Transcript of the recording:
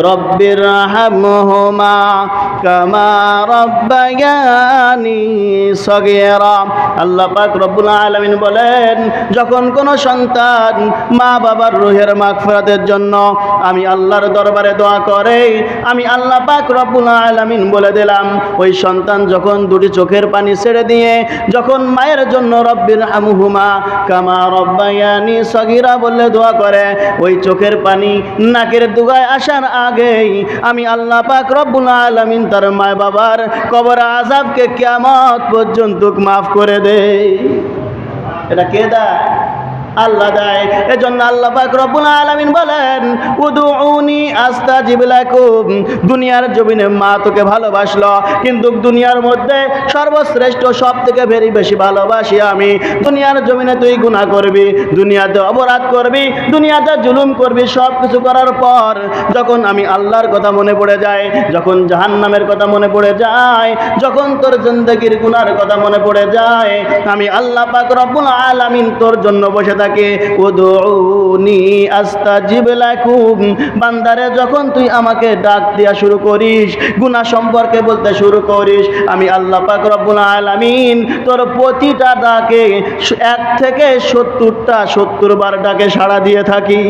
রব্বিরহামহুমা কামা রব্বায়ানি সগীরা। আল্লাহ পাক রব্বুল আলামিন বলেন, যখন কোন সন্তান মা বাবার রূহের মাগফিরাতের জন্য আমি আল্লাহর দরবারে দোয়া করে, আমি আল্লাহ পাক রব্বুল আলামিন বলে দিলাম, ওই সন্তান যখন দুটি চোখের পানি ছেড়ে দিয়ে যখন মায়ের জন্য রব্বিরহামহুমা কামা রব্বায়ানি সগীরা বলে দোয়া করে, ওই চোখের পানি নাকের দুগায় আসার আগেই আমি আল্লাহ পাক রব্বুল আলামিন তার মা বাবার কবর আযাবকে কিয়ামত পর্যন্ত মাফ করে দেয়। এটা কে দেয়? আল্লাহ দেয়। এজন্য আল্লাহ পাক রব্বুল আলামিন বলেন, উদউনি আস্তাজিব লাকুম। দুনিয়ার জমিনে মা তোকে ভালোবাসলো, কিন্তু দুনিয়ার মধ্যে সর্বশ্রেষ্ঠ সব থেকে বেশি ভালোবাসি আমি। দুনিয়ার জমিনে তুই গুনাহ করবি, দুনিয়াতে অপরাধ করবি, দুনিয়াতে জুলুম করবি, সব কিছু করার পর যখন আমি আল্লাহর কথা মনে পড়ে যায়, যখন জাহান্নামের কথা মনে পড়ে যায়, যখন তোর জিন্দেগির গুনার কথা মনে পড়ে যায়, আমি আল্লাহ পাক রব্বুল আলামিন তোর জন্য বসে থাকে। উদউনি আস্তাজিব লাকুম। বান্দারে, যখন তুই আমাকে ডাক দেয়া শুরু করিস, গুনাহ সম্পর্কে বলতে শুরু করিস, আমি আল্লাহ পাক রব্বুল আলামিন তোর প্রতিটা ডাকে 1 থেকে 70 বার ডাকে সাড়া দিয়ে থাকি।